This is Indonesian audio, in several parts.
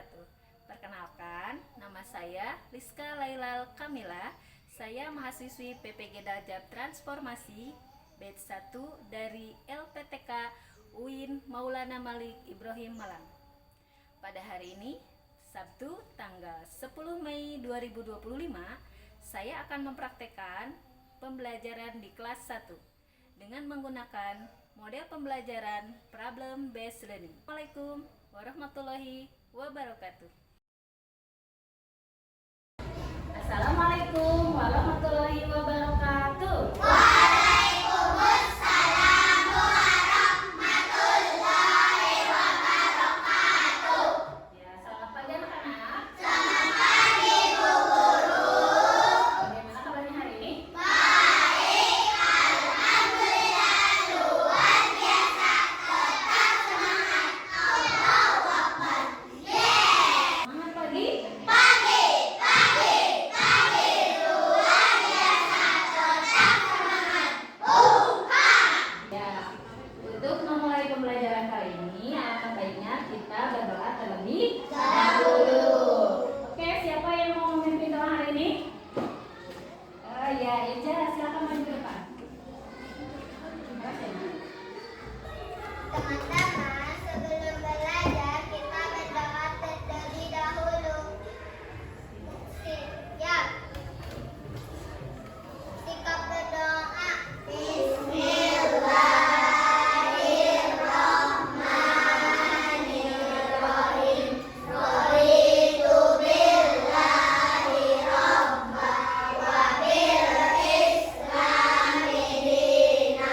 wabarakatuh. Perkenalkan, nama saya Rizka Lailal Kamila. Saya mahasiswi PPG Darjat Transformasi batch 1 dari LPTK UIN Maulana Malik Ibrahim Malang. Pada hari ini, Sabtu tanggal 10 Mei 2025, saya akan mempraktekkan pembelajaran di kelas 1 dengan menggunakan model pembelajaran problem based learning. Assalamualaikum warahmatullahi wabarakatuh. Assalamualaikum warahmatullahi wabarakatuh. Waalaikumsalam warahmatullahi wabarakatuh. Ya, selamat pagi anak-anak. Selamat pagi Bu Guru. Bagaimana kabarnya hari ini? Baik, alhamdulillah luar biasa. Tetap semangat. Allahu Akbar. Yeay. Semangat pagi. Pagi luar biasa. Tetap semangat. Buka. Ya, untuk memulai pembelajaran kali ini, alangkah baiknya kita berdoa terlebih dahulu. Oke, siapa yang mau memimpin doa hari ini? Ya, Eja, silakan maju ke depan. Teman-teman, sebelum belajar kita berdoa terlebih dahulu. Siap. Sikap berdoa. Bismillahirrahmanirrahim. Raditu billahi rabba wa bil islami dina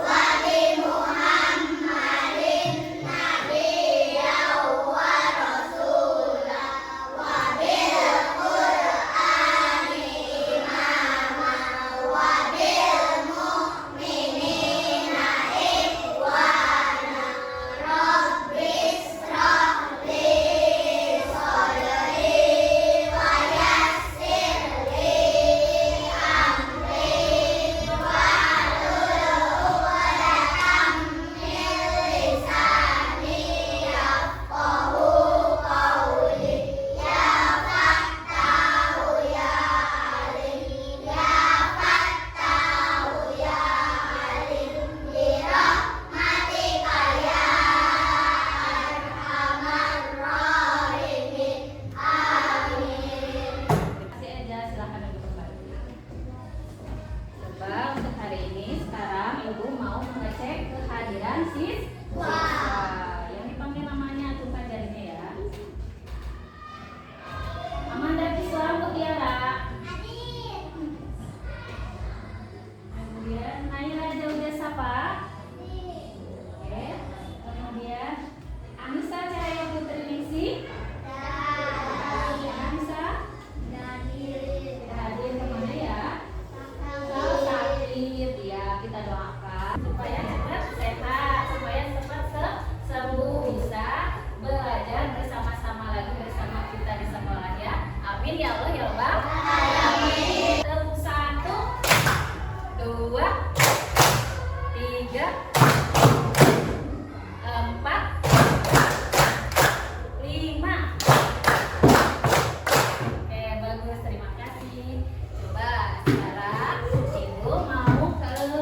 wa bi Muhammadin nabiyyan wa rasula wa bil Qur'ani imama wa bil mu'minina ikhwana. Rabbis shrah li sadri wa yassir li amri wahlul 'uqdatam min lisani yafqahu qawli. Ya Fattahu ya Alim, ya Fattahu ya Alim, bi rahmatika ya arhamar rahimin. Amin. Terima kasih, Eja, silakan duduk kembali. Coba untuk hari ini, sekarang Ibu mau mengecek kehadiran siswa. Yang dipanggil namanya tumpah jarinya ya. Amanda Tiswa Mutiara. Kemudian Naira Jauda Sapa. Oke. Kemudian Anissa Cahaya Putri Ningsi. Anissa. Hadir kemana ya? Kalau sakit ya kita doakan supaya cepat sehat, supaya cepat sembuh, bisa belajar bersama-sama lagi bersama kita di sekolah ya. Amin ya Allah ya Rabbal alamin. Tepuk 1, 2, 3, 4, 5. Oke, bagus, terima kasih. Coba sekarang Ibu mau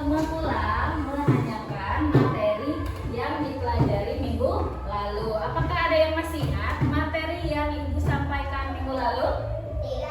mengulang menanyakan materi yang dipelajari minggu lalu. Apakah ada yang masih ingat materi yang Ibu sampaikan minggu lalu? Tidak.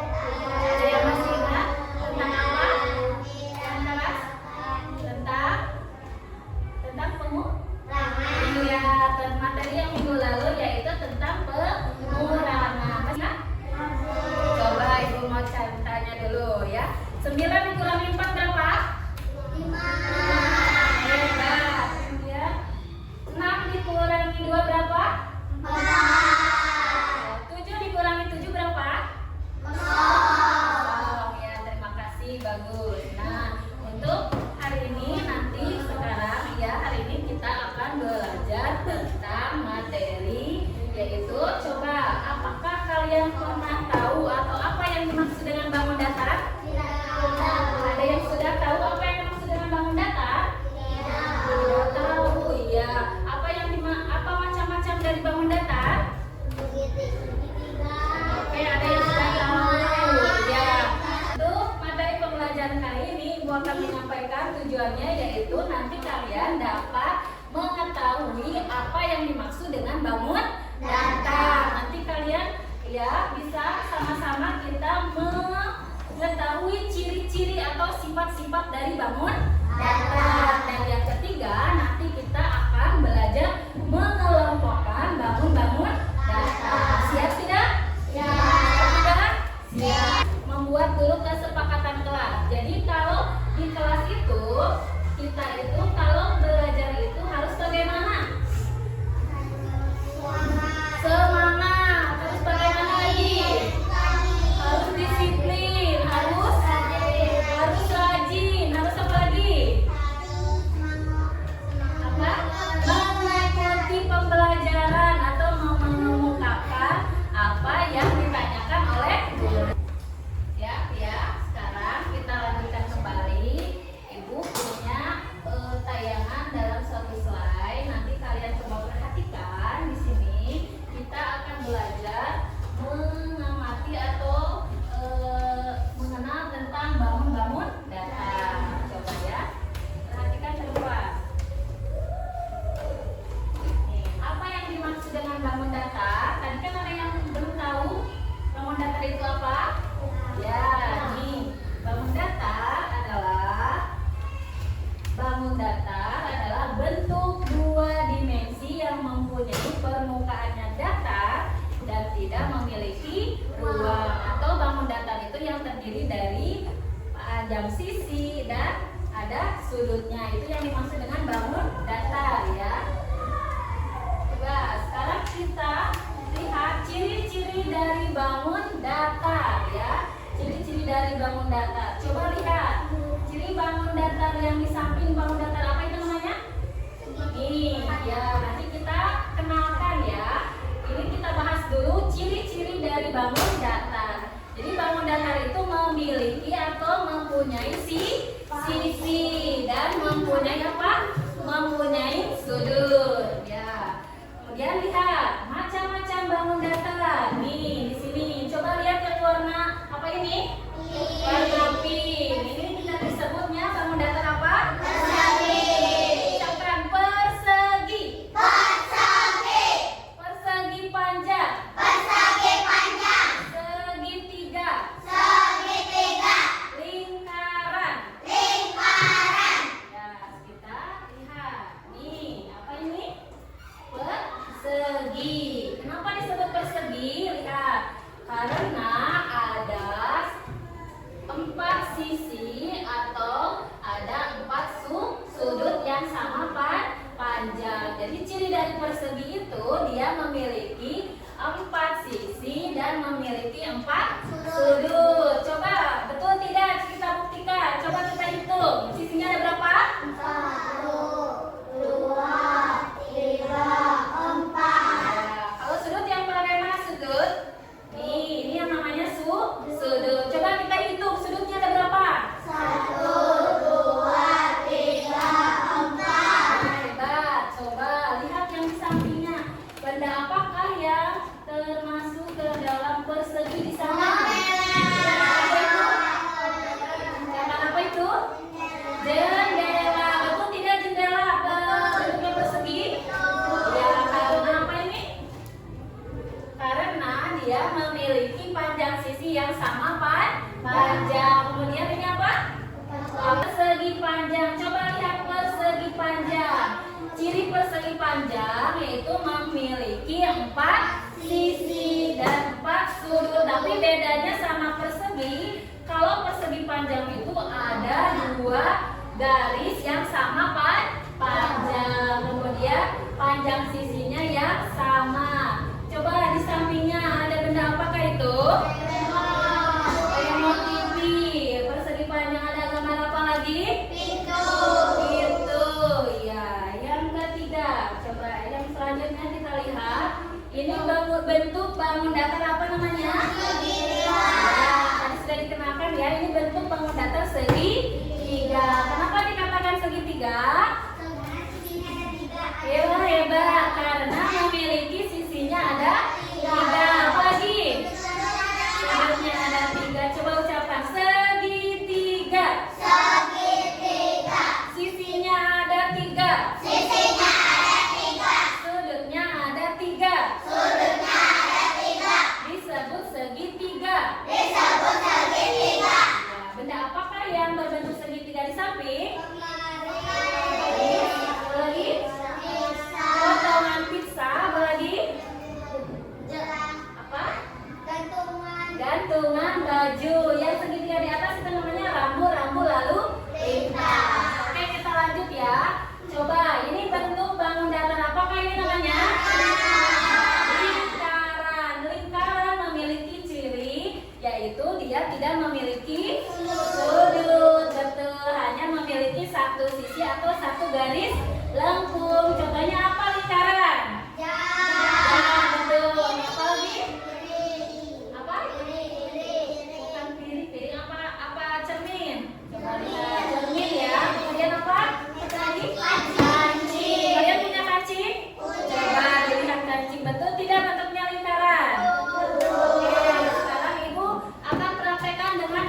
memiliki ruang, atau bangun datar itu yang terdiri dari panjang sisi dan ada sudutnya. Itu yang dimaksud dengan bangun datar ya. Coba sekarang kita lihat ciri-ciri dari bangun datar ya. Ciri-ciri dari bangun datar. Coba lihat ciri bangun datar yang di samping bangun datar, apa itu namanya? Ini ya, nanti kita kenalkan ya. Ini kita bahas dulu ciri-ciri dari bangun datar. Jadi bangun datar itu memiliki atau mempunyai sisi dan mempunyai apa? Mempunyai sudut ya. Kemudian lihat macam-macam bangun datar. Nih di sini coba lihat yang warna apa ini? Warna pink. Ini kita disebutnya bangun datar apa? Ucapkan persegi. Persegi panjang. Segitiga. Lingkaran. Ya, kita lihat. Nih, apa ini? Persegi. Kenapa disebut persegi? Lihat. Karena ada 4 sisi atau ada 4 sudut yang sama panjang. Jadi ciri dari persegi itu dia memiliki 4 sisi dan memiliki 4 sudut. Coba betul tidak kita buktikan. Coba kita hitung. Sisinya ada berapa? 1, 2, 3, 4. Ya, kalau sudut yang bagaimana sudut? Nih, ini yang namanya sudut. Coba kita hitung sudutnya ada berapa? 1, 2, 3, 4. Hebat. Coba lihat yang di sampingnya. Benda apakah yang termasuk ke dalam persegi di sana? Apa itu? Jendela. Betul tidak jendela bentuknya persegi? Ya, karena apa ini? Karena dia memiliki panjang sisi yang sama panjang. Kemudian ini apa? Persegi panjang. Coba lihat persegi panjang. Ciri persegi panjang yaitu memiliki 4 sisi dan 4 sudut. Tapi bedanya sama persegi, kalau persegi panjang itu ada 2 garis yang sama panjang. Kemudian panjang sisinya yang sama. Coba di sampingnya ada benda apakah itu? Remote TV. Persegi panjang ada gambar apa lagi? Pintu. Ya, yang ketiga. Coba yang selanjutnya kita lihat. Ini bentuk bangun datar apa namanya? Segitiga. Ya, tadi sudah dikenalkan ya. Ini bentuk bangun datar segitiga. Kenapa dikatakan segitiga? Hebat, karena memiliki sisinya ada 3. Apa lagi? Sudutnya ada 3. Coba ucapkan segitiga. Sisinya ada 3. Sudutnya ada 3. Disebut segitiga. Ya, benda apakah yang berbentuk segitiga di samping? Apa lagi? Potongan pizza. Apa lagi? Apa? Gantungan baju. Yang segitiga di atas itu namanya rambu-rambu lalu lintas. Oke, kita lanjut ya. Coba, ini bentuk bangun datar apakah ini namanya? Lingkaran. Lingkaran memiliki ciri yaitu dia tidak memiliki sudut. Betul, hanya memiliki 1 sisi atau 1 garis lengkung. Contohnya apa lingkaran? Ya, betul. Apa lagi? Apa? Bukan piring. Apa cermin? Coba lihat cermin ya. Kemudian apa? Lagi? Kancing. Kalian punya kancing? Coba dilihat kancing. Betul tidak bentuknya lingkaran? Oke, sekarang Ibu akan praktekkan dengan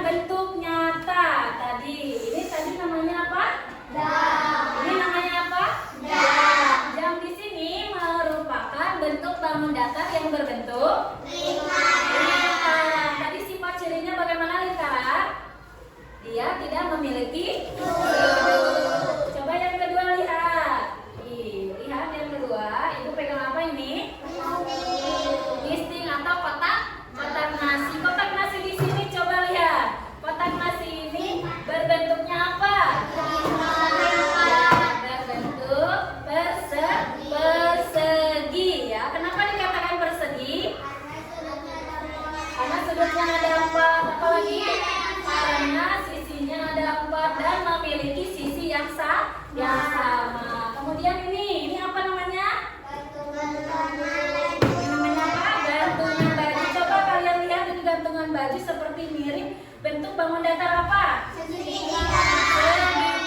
baju seperti mirip bentuk bangun datar apa? Segitiga.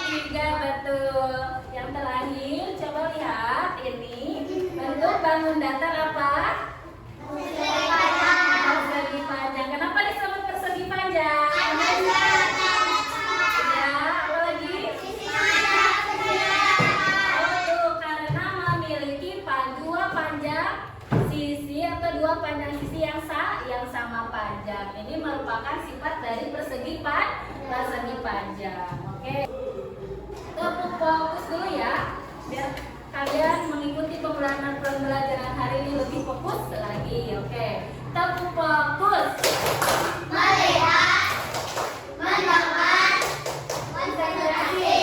Segitiga, betul. Yang terakhir, coba lihat ini bentuk bangun datar apa? Persegi panjang. Kenapa disebut persegi panjang? Ya, apa lagi? Oh, karena memiliki dua panjang sisi atau dua panjang sisi yang sama panjang. Ini merupakan sifat dari persegi panjang. Oke. Tepuk fokus dulu ya, biar kalian mengikuti pembelajaran hari ini lebih fokus lagi. Oke. Tepuk fokus. Melihat, mendengar, konsentrasi,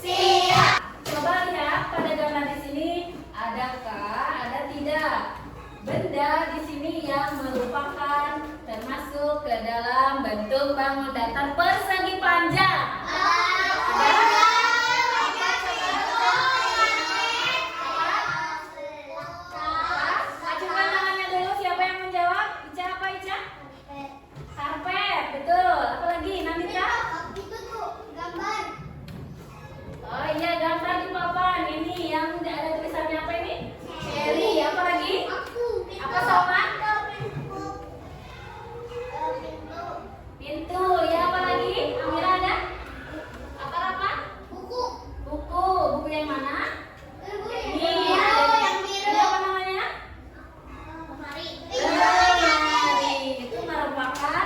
siap. Coba lihat pada gambar di sini, adakah ada tidak benda di sini yang merupakan termasuk ke dalam bentuk bangun datar persegi panjang? Ajukan tangannya dulu, siapa yang menjawab? Ica apa Ica? Karpet, betul. Apa lagi? Namita? Itu tuh gambar. Oh iya, gambar di papan. Ini yang ada tulisannya apa ini? Cherry. Apa lagi? Apa sama? Pintu. Ya, apa lagi? Amira ada? Apa? Buku. Buku. Buku yang mana? Ini Ini ada. Ini apa namanya? Lemari. Itu merupakan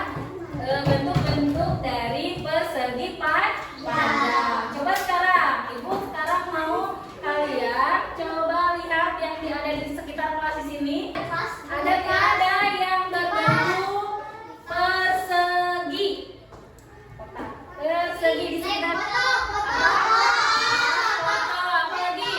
bentuk-bentuk dari persegi panjang. Coba sekarang, Ibu sekarang mau kalian coba lihat yang ada di sekitar kelas di sini. Adakah ada yang berbentuk persegi? Persegi di sekitar. Foto, apa lagi?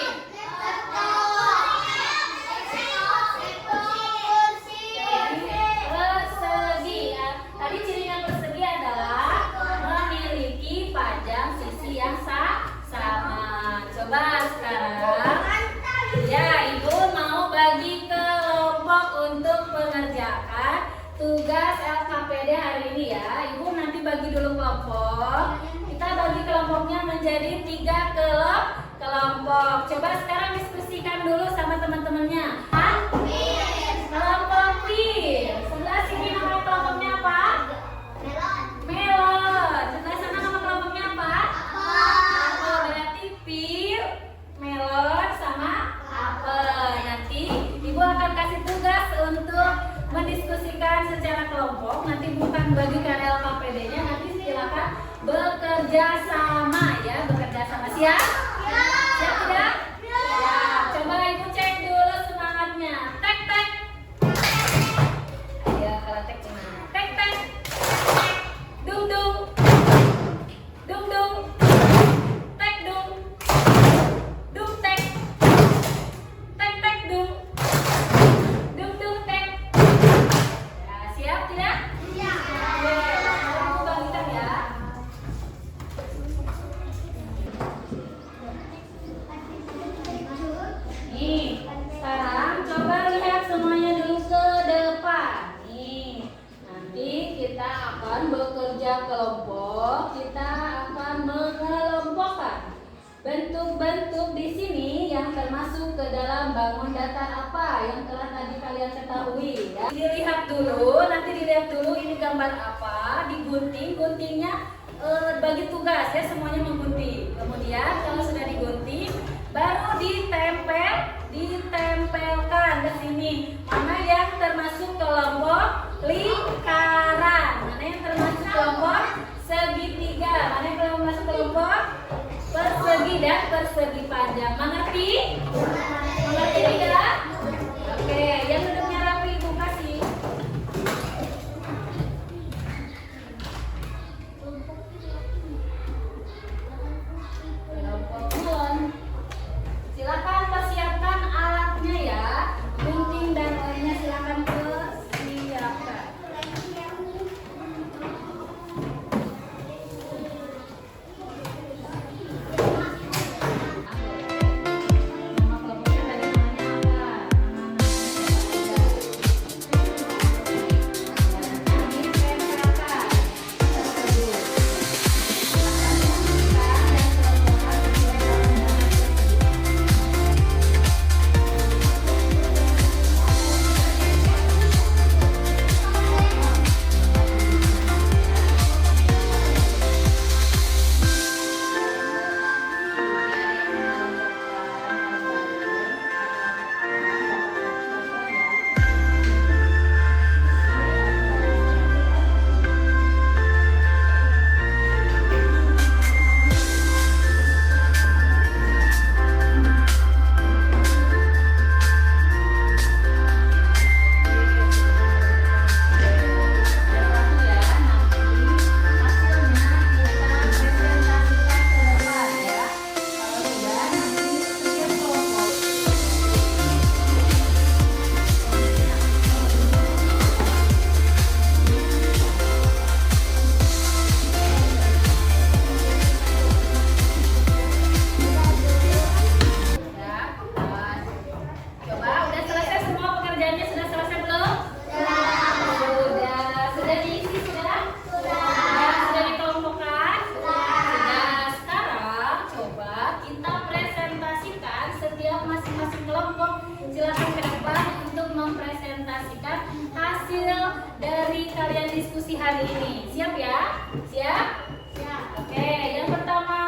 Persegi ya. Tadi cirinya persegi adalah memiliki panjang sisi yang sama. Coba sekarang, ya Ibu mau bagi kelompok untuk mengerjakan tugas LKPD hari ini ya. Ibu nanti bagi dulu kelompok. Kita bagi kelompoknya menjadi 3 kelompok. Coba sekarang diskusikan dulu sama teman-temannya. Kelompok pir. Sebelah sini nama kelompoknya apa? Melon. Sebelah sana nama kelompoknya apa? Apel. Berarti pir, melon sama apel. Nanti Ibu akan kasih tugas untuk mendiskusikan secara kelompok. Nanti bukan bagikan LKPD-nya. Nanti silakan bekerja sama ya, bekerja sama. Siap? Siap tidak? Ya. Coba Ibu cek dulu semangatnya. Tek tek. Ayo kalau tek gimana? Tek tek. Dung dung. Dung dung. Tek dung. Dung tek. Tek tek dung. Dung dung tek. Ya, siap tidak? Oke, sekarang aku bagikan ya. Nih, sekarang coba lihat semuanya dulu ke depan. Nih, nanti kita akan bekerja kelompok. Kita akan mengelompokkan bentuk-bentuk di sini yang termasuk ke dalam bangun datar apa yang telah tadi kalian ketahui ya. Dilihat dulu, nanti dilihat dulu ini gambar apa, digunting, guntingnya bagi tugas ya, semuanya menggunting. Kemudian kalau sudah digunting, baru ditempelkan ke sini. Mana yang termasuk kelompok lingkaran, mana yang termasuk kelompok segitiga, mana yang termasuk kelompok persegi dan persegi panjang. Mengerti? Mengerti tidak? Oke, yang duduknya rapi Ibu kasih. Kelompok melon. Silakan persiapkan alatnya ya. Gunting dan lainnya silakan ke sini. dari kalian diskusi hari ini. Siap ya? Siap? Siap. Oke, yang pertama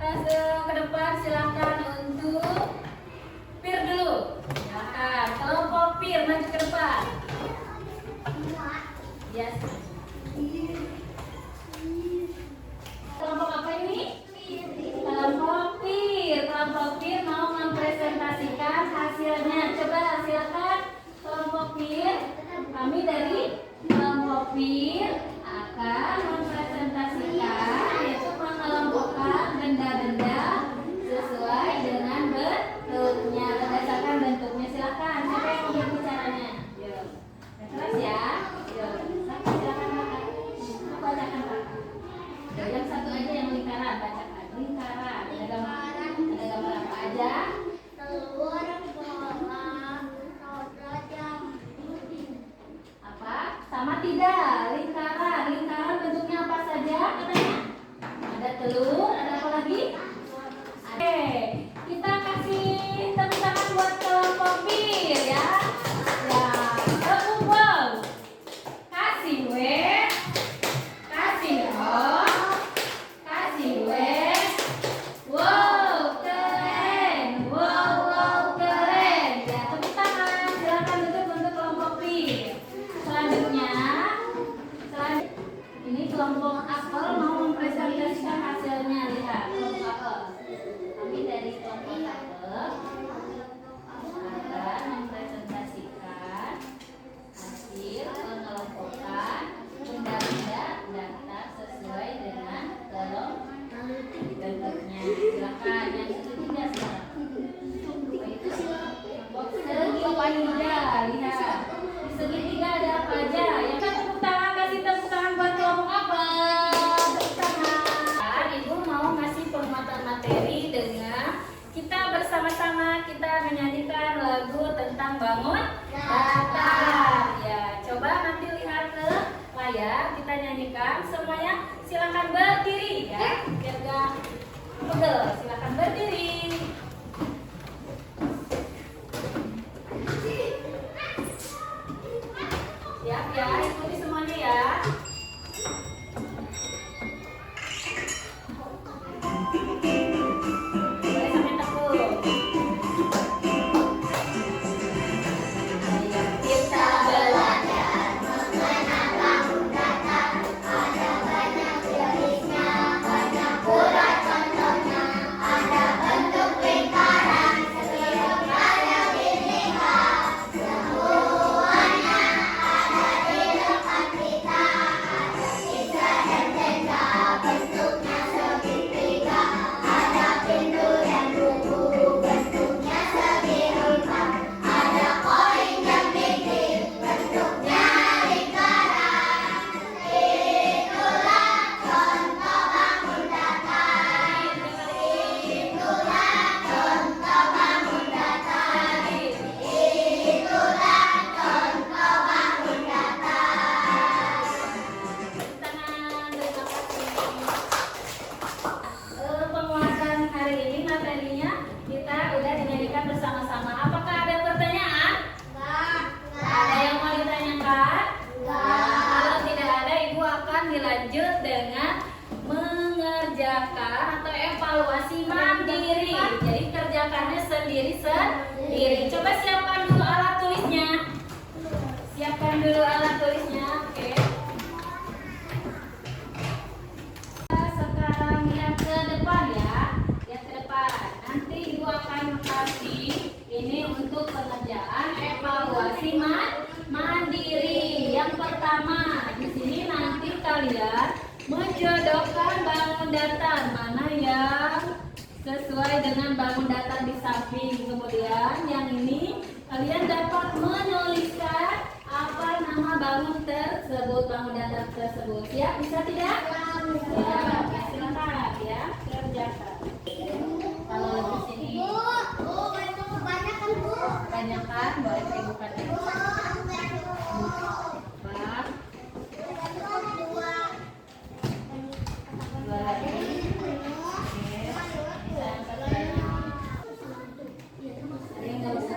langsung ke depan, silakan untuk peer dulu. Silakan, kelompok peer maju ke depan. Yes. Kelompok apa ini? Kelompok peer. Kelompok peer mau mempresentasikan hasilnya. Coba silakan kelompok peer. Kami dari kelompok peer akan mempresentasikan, yaitu mengelompokkan benda-benda sesuai dengan bentuknya, berdasarkan bentuknya. Silakan, siapa yang mau berbicaranya? Yuk, kelas ya. Yuk, silakan kakak. Bacakan kakak. Yang satu aja yang lingkaran, bacakan lingkaran. Ada gambar apa aja? Telur, bola, roda, jam. Apa? Sama tidak? Lingkaran. Lingkaran bentuknya apa saja? Katanya. Ada telur, ada apa lagi? Oke, kita kasih tepuk tangan buat kelompok peer ya. Ya, tepuk wow. Kasih W, kasih O, kasih W. Wow, keren. Wow, keren. Ya, tepuk tangan. Silakan duduk untuk kelompok peer. Selanjutnya, ini kelompok apel mau mempresentasikan hasilnya. Lihat, kelompok apel. Kami dari kelompok apel akan mempresentasikan hasil pengelompokan benda-benda data sesuai dengan bentuknya. Silakan yang ketiga sekarang. Segitiga, lihat. Di segitiga ada apa aja? Yang tepuk tangan, kasih tepuk tangan buat kelompok apel. Tepuk tangan. Ibu mau ngasih penguatan materi dengan kita bersama-sama kita menyanyikan lagu tentang bangun datar. Ya, coba nanti lihat ke layar, kita nyanyikan semuanya. Silakan berdiri ya, biar gak pegel. Silakan berdiri. Siap ya, ikuti semuanya ya. Boleh sampai tekuk. Ayo kita belajar Mengenal bangun datar, ada banyak jenisnya, banyak pula contohnya. Ada bentuk lingkaran, setiap ada dilihat. Semuanya ada di depan kita. Ada pizza dan tenda, bentuknya segitiga. Ada pintu dan buku, bentuknya segi empat. Ada koin dan titik, bentuknya lingkaran. Itulah contoh bangun datar. Itulah contoh bangun datar. Itulah contoh bangun datar. tangan. Terima kasih. Penguatan hari ini materinya kita udah dinyanyikan bersama-sama. Apakah ada pertanyaan? Ada yang mau ditanyakan? Kalau tidak ada, Ibu akan dilanjut dengan mengerjakan atau evaluasi mandiri. Jadi kerjakannya sendiri-sendiri. Coba siapkan dulu alat tulisnya. Siapkan dulu alat tulisnya. Oke. Sekarang lihat ke depan ya. Lihat ke depan. Nanti Ibu akan kasih ini untuk pengerjaan evaluasi mandiri. Yang pertama, di sini nanti kalian menjodohkan bangun datar mana yang sesuai dengan bangun datar di samping. Kemudian yang ini kalian dapat menuliskan apa nama bangun tersebut, bangun datar tersebut. Siap? Bisa tidak? Ya, silakan ya, kerjakan. Kalau di sini banyak kan, boleh ibukan ya. Empat, dua lagi. Oke, yang satunya. Ada yang nggak bisa?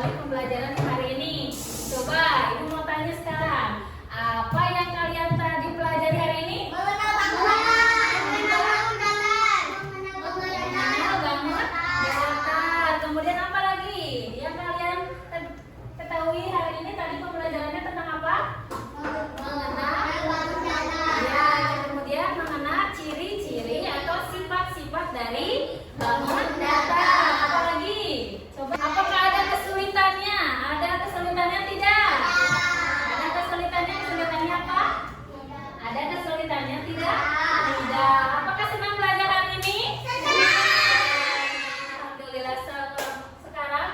dari pembelajaran hari ini. Coba Ibu mau tanya sekarang, apa yang kalian tadi pelajari hari ini? Mengenal bangun datar. Kemudian apa lagi yang kalian ketahui hari ini? Tadi pembelajarannya tentang apa? Mengenal ya, kemudian mengenal ciri-ciri atau sifat-sifat dari bangun datar. Apa lagi? Coba, apakah ada kesulitannya? Ada kesulitannya tidak? Ada kesulitannya? Kesulitannya apa? Ada kesulitannya tidak? Tidak. Apakah senang belajar hari ini? Alhamdulillah. Sekarang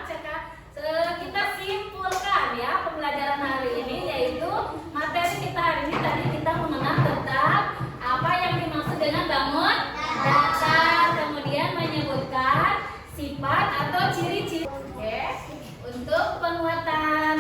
kita simpulkan ya pembelajaran hari ini, yaitu materi kita hari ini tadi kita mengenal tentang apa yang dimaksud dengan bangun datar, kemudian menyebutkan sifat atau ciri-ciri. Oke, untuk penguatan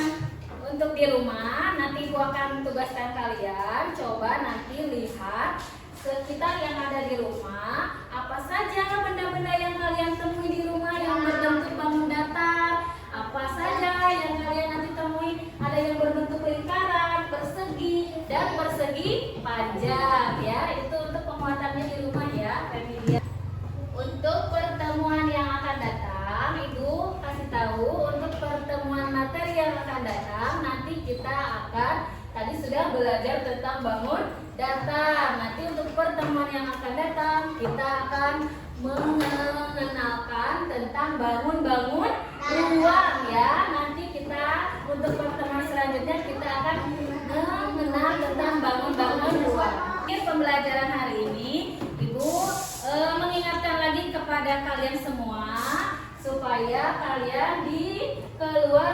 untuk di rumah nanti Ibu akan tugaskan kalian coba nanti lihat sekitar yang ada di rumah, apa saja benda-benda yang kalian temui di rumah yang berbentuk bangun datar, apa saja yang kalian nanti temui ada yang berbentuk lingkaran, persegi dan persegi panjang ya. Itu untuk penguatannya di rumah ya, Femilia. Untuk pertemuan yang akan datang, Ibu kasih tahu untuk pertemuan materi yang akan datang, nanti kita akan tadi sudah belajar tentang bangun datar. Nanti untuk pertemuan yang akan datang, kita akan mengenalkan tentang bangun-bangun ruang ya. Nanti kita untuk pertemuan selanjutnya kita akan mengenal tentang bangun-bangun ruang. Mungkin pembelajaran hari ini Ibu mengingatkan lagi kepada kalian semua supaya kalian di keluar